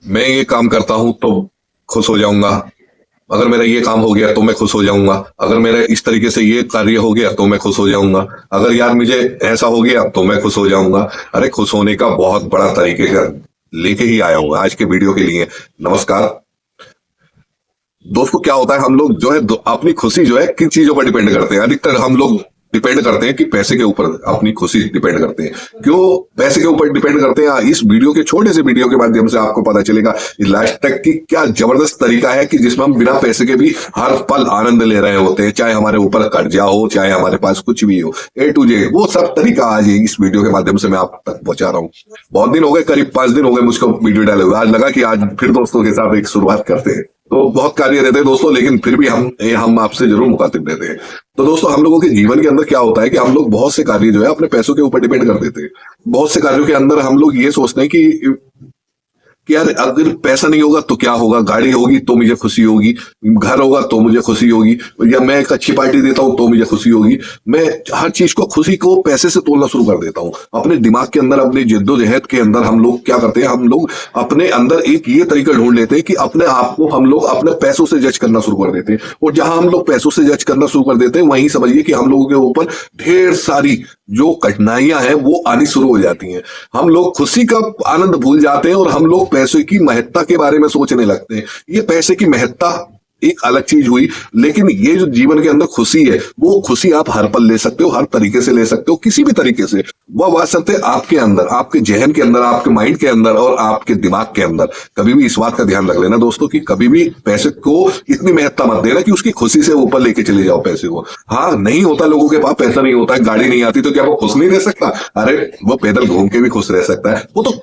मैं ये काम करता हूं तो खुश हो जाऊंगा, अगर मेरा ये काम हो गया तो मैं खुश हो जाऊंगा, अगर मेरा इस तरीके से ये कार्य हो गया तो मैं खुश हो जाऊंगा, अगर यार मुझे ऐसा हो गया तो मैं खुश हो जाऊंगा। अरे खुश होने का बहुत बड़ा तरीके का लेके ही आया हूँ आज के वीडियो के लिए। नमस्कार दोस्तों, क्या होता है हम लोग जो है अपनी खुशी जो है किन चीजों पर डिपेंड करते हैं। अधिकतर हम लोग डिपेंड करते हैं कि पैसे के ऊपर अपनी खुशी डिपेंड करते हैं। क्यों पैसे के ऊपर डिपेंड करते हैं, इस वीडियो के छोटे से वीडियो के माध्यम से आपको पता चलेगा लास्ट तक की क्या जबरदस्त तरीका है कि जिसमें हम बिना पैसे के भी हर पल आनंद ले रहे होते हैं, चाहे हमारे ऊपर कर्जा हो, चाहे हमारे पास कुछ भी हो, A to Z वो सब तरीका आज इस वीडियो के माध्यम से मैं आप तक पहुंचा रहा हूँ। बहुत दिन हो गए, करीब 5 दिन हो गए मुझको वीडियो डाले हुए। आज लगा कि आज फिर दोस्तों के साथ एक शुरुआत करते हैं। तो बहुत कार्य रहते हैं दोस्तों, लेकिन फिर भी हम आपसे जरूर मुखातिब रहते हैं। तो दोस्तों, हम लोगों के जीवन के अंदर क्या होता है कि हम लोग बहुत से कार्य जो है अपने पैसों के ऊपर डिपेंड कर देते हैं। बहुत से कार्यों के अंदर हम लोग ये सोचते हैं कि यार अगर पैसा नहीं होगा तो क्या होगा, गाड़ी होगी तो मुझे खुशी होगी, घर होगा तो मुझे खुशी होगी, या मैं एक अच्छी पार्टी देता हूं तो मुझे खुशी होगी। मैं हर चीज को, खुशी को पैसे से तोलना शुरू कर देता हूं। अपने दिमाग के अंदर, अपनी जिद्दोजहद के अंदर हम लोग क्या करते हैं, हम लोग अपने अंदर एक ये तरीका ढूंढ लेते हैं कि अपने आप को हम लोग अपने पैसों से जज करना शुरू कर देते हैं। और जहां हम लोग पैसों से जज करना शुरू कर देते हैं, वहीं समझिए कि हम लोगों के ऊपर ढेर सारी जो कठिनाइयां हैं वो आनी शुरू हो जाती हैं। हम लोग खुशी का आनंद भूल जाते हैं और हम लोग पैसे की महत्ता के बारे में सोचने लगते हैं। ये पैसे की महत्ता एक अलग चीज हुई, लेकिन ये जो जीवन के अंदर खुशी है, वो खुशी आप हर पल ले सकते हो, हर तरीके से ले सकते हो, किसी भी तरीके से। वह बात सकते हैं आपके अंदर, आपके जहन के अंदर, आपके माइंड के अंदर और आपके दिमाग के अंदर। कभी भी इस बात का ध्यान रख लेना दोस्तों कि कभी भी पैसे को इतनी महत्ता मत देना कि उसकी खुशी से ऊपर लेके चले जाओ पैसे को। हाँ, नहीं होता, लोगों के पास पैसा नहीं होता है, गाड़ी नहीं आती, तो क्या वो खुश नहीं रह सकता? अरे वो पैदल घूम के भी खुश रह सकता है। वो तो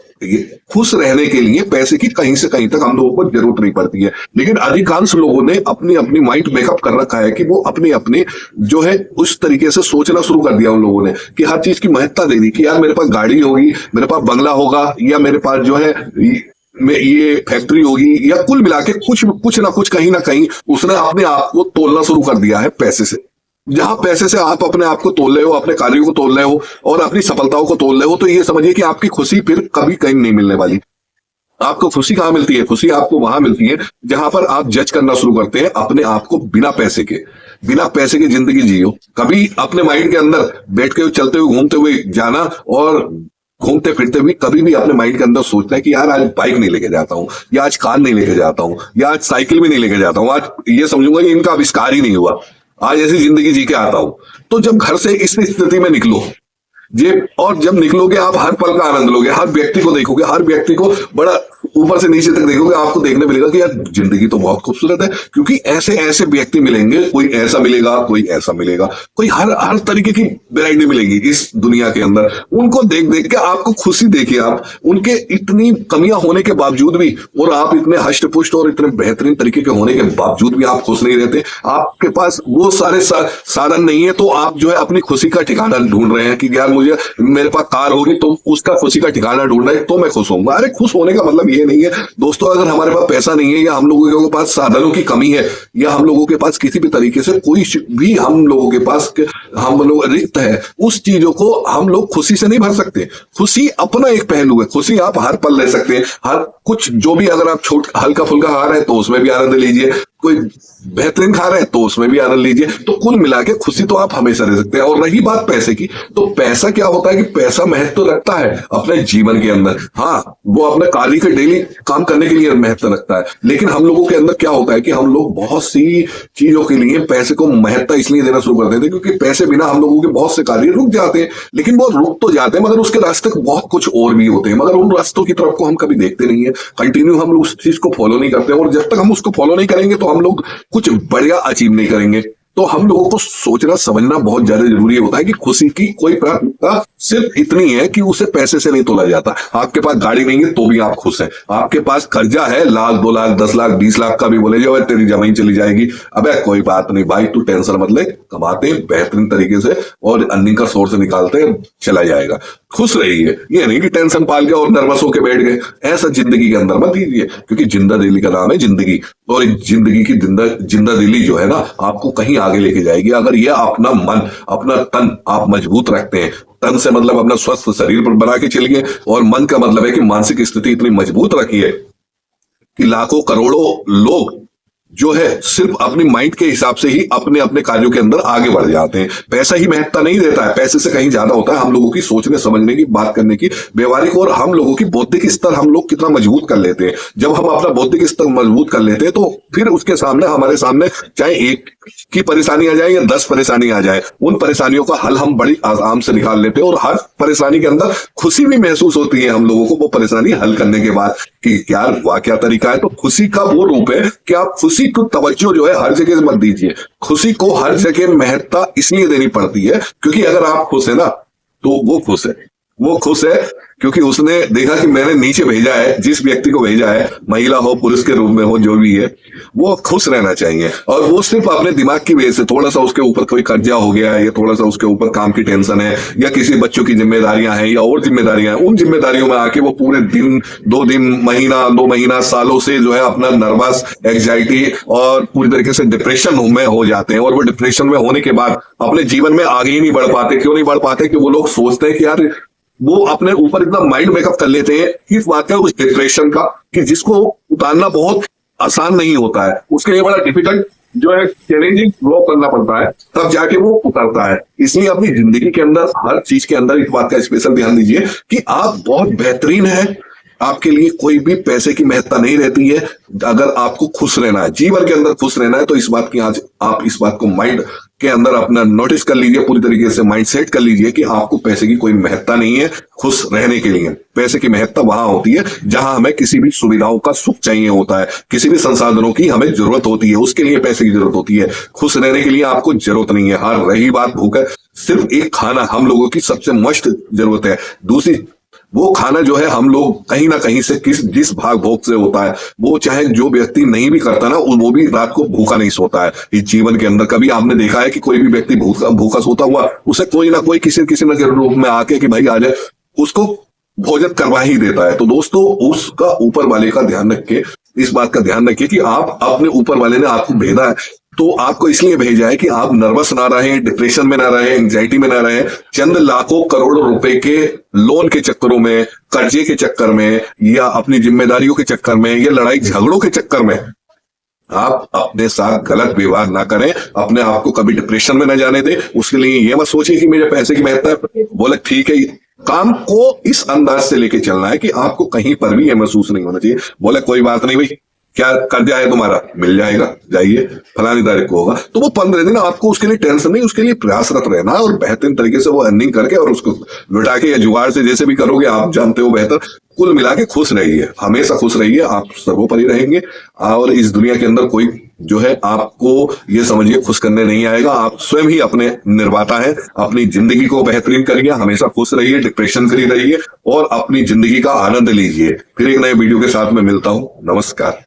खुश रहने के लिए पैसे की कहीं से कहीं तक हम लोगों को जरूरत नहीं पड़ती है। लेकिन अधिकांश लोगों ने अपनी अपनी माइंड मेकअप कर रखा है कि वो अपने अपने जो है उस तरीके से सोचना शुरू कर दिया उन लोगों ने कि हर चीज की महत्ता दे दी कि यार मेरे पास गाड़ी होगी, मेरे पास बंगला होगा, या मेरे पास जो है ये फैक्ट्री होगी, या कुल मिला के कुछ कहीं ना कहीं उसने अपने आप को तोलना शुरू कर दिया है पैसे से। जहां पैसे से आप अपने आप को तोल रहे हो, अपने कार्यों को तोल रहे हो और अपनी सफलताओं को तोल रहे हो, तो ये समझिए कि आपकी खुशी फिर कभी कहीं नहीं मिलने वाली। आपको खुशी कहाँ मिलती है? खुशी आपको वहां मिलती है जहां पर आप जज करना शुरू करते हैं अपने आप को बिना पैसे के। बिना पैसे की जिंदगी जियो। कभी अपने माइंड के अंदर बैठ के चलते हुए, घूमते हुए जाना, और घूमते फिरते हुए कभी भी अपने माइंड के अंदर सोचना है कि यार आज बाइक नहीं लेके जाता हूँ, या आज कार नहीं लेके जाता हूँ, या आज साइकिल भी नहीं लेके जाता हूँ, आज ये समझूंगा कि इनका आविष्कार ही नहीं हुआ, आज ऐसी जिंदगी जी के आता हूं। तो जब घर से इस स्थिति में निकलो, ये और जब निकलोगे आप हर पल का आनंद लोगे, हर व्यक्ति को देखोगे, हर व्यक्ति को बड़ा ऊपर से नीचे तक देखोगे, आपको देखने मिलेगा कि यार जिंदगी तो बहुत खूबसूरत है। क्योंकि ऐसे ऐसे व्यक्ति मिलेंगे, कोई ऐसा मिलेगा, कोई ऐसा मिलेगा, कोई हर हर तरीके की वैरायटी मिलेगी इस दुनिया के अंदर। उनको देख देख के आपको खुशी देखिए, आप उनके इतनी कमियां होने के बावजूद भी, और आप इतने हष्ट पुष्ट और इतने बेहतरीन तरीके के होने के बावजूद भी आप खुश नहीं रहते। आपके पास वो सारे साधन नहीं है, तो आप जो है अपनी खुशी का ठिकाना ढूंढ रहे हैं कि यार मुझे, मेरे पास कार होगी तो उसका खुशी का ठिकाना ढूंढ रहे हैं तो मैं खुश होऊंगा। अरे खुश होने का मतलब ये नहीं है दोस्तों, अगर हमारे पास पैसा नहीं है, या हम लोगों के पास साधनों की कमी है, या हम लोगों के पास किसी भी तरीके से कोई भी हम लोगों के पास हम लोग रिक्त है, उस चीजों को हम लोग खुशी से नहीं भर सकते। खुशी अपना एक पहलू है, खुशी आप हर पल ले सकते हैं। हर कुछ जो भी, अगर आप हल्का फुल्का खा रहे हैं तो उसमें भी आनंद लीजिए, कोई बेहतरीन खा रहे हैं तो उसमें भी आनंद लीजिए। तो कुल मिला के खुशी तो आप हमेशा रह सकते हैं। और रही बात पैसे की, तो पैसा क्या होता है कि पैसा महत्व रखता है अपने जीवन के अंदर। हाँ, वो अपने कार्य के डेली काम करने के लिए महत्व रखता है, लेकिन हम लोगों के अंदर क्या होता है कि हम लोग बहुत सी चीजों के लिए पैसे को महत्व इसलिए देना शुरू कर देते हैं क्योंकि पैसे बिना हम लोगों के बहुत से कार्य रुक जाते हैं। लेकिन वो रुक तो जाते हैं, मगर उसके रास्ते बहुत कुछ और भी होते हैं, मगर उन रास्तों की तरफ को हम कभी देखते नहीं है। कंटिन्यू हम लोग उस चीज को फॉलो नहीं करते, और जब तक हम उसको फॉलो नहीं करेंगे तो हम लोग कुछ बढ़िया अचीव नहीं करेंगे। तो हम लोगों को सोचना समझना बहुत ज्यादा जरूरी होता है कि खुशी की कोई प्राथमिकता सिर्फ इतनी है कि उसे पैसे से नहीं तोला जाता। आपके पास गाड़ी नहीं है तो भी आप खुश हैं, आपके पास कर्जा है 1,00,000 2,00,000 10,00,000 20,00,000 का भी, बोले जो तेरी जमीन चली जाएगी, अबे कोई बात नहीं भाई, तू टेंशन मत ले, कमाते हैं बेहतरीन तरीके से और अर्निंग का सोर्स निकालते हैं, चला जाएगा। खुश रहिए, ये नहीं कि टेंशन पाल के और नर्वस होके बैठ गए। ऐसा जिंदगी के अंदर मत कीजिए, क्योंकि जिंदा दिली का नाम है जिंदगी, और जिंदगी की जिंदा दिली जो है ना आपको कहीं आगे लेके जाएगी। अगर ये अपना मन, अपना तन आप मजबूत रखते हैं, तन से मतलब अपना स्वस्थ शरीर पर बना के चलिए, और मन का मतलब है कि मानसिक स्थिति इतनी मजबूत रखिए कि लाखों करोड़ों लोग जो है सिर्फ अपनी माइंड के हिसाब से ही अपने अपने कार्यों के अंदर आगे बढ़ जाते हैं। पैसा ही महत्ता नहीं देता है, पैसे से कहीं ज्यादा होता है हम लोगों की सोचने समझने की, बात करने की, व्यवहारिक और हम लोगों की बौद्धिक स्तर हम लोग कितना मजबूत कर लेते हैं। जब हम अपना बौद्धिक स्तर मजबूत कर लेते हैं तो फिर उसके सामने हमारे सामने चाहे एक की परेशानी आ जाए या 10 परेशानी आ जाए, उन परेशानियों का हल हम बड़ी आराम से निकाल लेते हैं और हर परेशानी के अंदर खुशी भी महसूस होती है हम लोगों को वो परेशानी हल करने के बाद कि यार वाह क्या तरीका है। तो खुशी का वो रूप है कि आप खुशी को तवज्जो जो है हर जगह मत दीजिए। खुशी को हर जगह महत्ता इसलिए देनी पड़ती है क्योंकि अगर आप खुश है ना तो वो खुश है, वो खुश है क्योंकि उसने देखा कि मैंने नीचे भेजा है, जिस व्यक्ति को भेजा है, महिला हो पुरुष के रूप में हो जो भी है, वो खुश रहना चाहिए। और वो सिर्फ अपने दिमाग की वजह से थोड़ा सा उसके ऊपर कोई कर्जा हो गया है या थोड़ा सा उसके ऊपर काम की टेंशन है या किसी बच्चों की जिम्मेदारियां हैं या और जिम्मेदारियां हैं, उन जिम्मेदारियों में आके वो पूरे दिन 2 दिन महीना 2 महीना सालों से जो है अपना नर्वस एंग्जाइटी और पूरी तरीके से डिप्रेशन में हो जाते हैं। और वो डिप्रेशन में होने के बाद अपने जीवन में आगे ही नहीं बढ़ पाते। क्यों नहीं बढ़ पाते? कि वो लोग सोचते हैं कि यार वो अपने ऊपर इतना माइंड मेकअप कर लेते हैं इस बात का, उस डिप्रेशन का, कि जिसको उतारना बहुत आसान नहीं होता है, उसके लिए बड़ा डिफिकल्ट जो है चैलेंजिंग फ्लो करना पड़ता है, तब जाके वो उतरता है। इसलिए अपनी जिंदगी के अंदर हर चीज के अंदर इस बात का स्पेशल ध्यान दीजिए कि आप बहुत बेहतरीन है, आपके लिए कोई भी पैसे की महत्ता नहीं रहती है। अगर आपको खुश रहना है, जीवन के अंदर खुश रहना है, तो इस बात की आज आप इस बात को माइंड के अंदर अपना नोटिस कर लीजिए, पूरी तरीके से माइंड सेट कर लीजिए कि आपको पैसे की कोई महत्ता नहीं है खुश रहने के लिए। पैसे की महत्ता वहां होती है जहां हमें किसी भी सुविधाओं का सुख चाहिए होता है, किसी भी संसाधनों की हमें जरूरत होती है, उसके लिए पैसे की जरूरत होती है। खुश रहने के लिए आपको जरूरत नहीं है। हाँ, रही बात भूख, सिर्फ एक खाना हम लोगों की सबसे मस्ट जरूरत है। दूसरी, वो खाना जो है हम लोग कहीं ना कहीं से जिस भाग भोग से होता है, वो चाहे जो व्यक्ति नहीं भी करता ना, वो भी रात को भूखा नहीं सोता है। इस जीवन के अंदर कभी आपने देखा है कि कोई भी व्यक्ति भूखा सोता हुआ, उसे कोई ना कोई किसी न के रूप में आके कि भाई आ जाए, उसको भोजन करवा ही देता है। तो दोस्तों, उसका ऊपर वाले का ध्यान रखिए, इस बात का ध्यान रखिए कि आप अपने ऊपर वाले ने आपको भेजा है, तो आपको इसलिए भेजा है कि आप नर्वस ना रहें, डिप्रेशन में ना रहें, एंजाइटी में ना रहें, चंद लाखों करोड़ों रुपए के लोन के चक्करों में, कर्जे के चक्कर में, या अपनी जिम्मेदारियों के चक्कर में, या लड़ाई झगड़ों के चक्कर में आप अपने साथ गलत व्यवहार ना करें, अपने आप को कभी डिप्रेशन में ना जाने दें। उसके लिए ये मत सोचिए कि मेरे पैसे की महत्ता है। बोले ठीक है, काम को इस अंदाज से लेके चलना है कि आपको कहीं पर भी ये महसूस नहीं होना चाहिए। बोले कोई बात नहीं भाई, क्या कर्जा है तुम्हारा, मिल जाएगा, जाइए फलानी तारीख को होगा। तो वो 15 दिन आपको उसके लिए टेंशन नहीं, उसके लिए प्रयासरत रहना और बेहतरीन तरीके से वो अर्निंग करके और उसको लुटा के या जुगाड़ से जैसे भी करोगे आप जानते हो बेहतर। कुल मिला के खुश रहिए, हमेशा खुश रहिए, आप सर्वोपरि रहेंगे। और इस दुनिया के अंदर कोई जो है आपको ये समझिए खुश करने नहीं आएगा, आप स्वयं ही अपने निर्माता हैं। अपनी जिंदगी को बेहतरीन करिए, हमेशा खुश रहिए, डिप्रेशन फ्री रहिए और अपनी जिंदगी का आनंद लीजिए। फिर एक नए वीडियो के साथ में मिलता हूं। नमस्कार।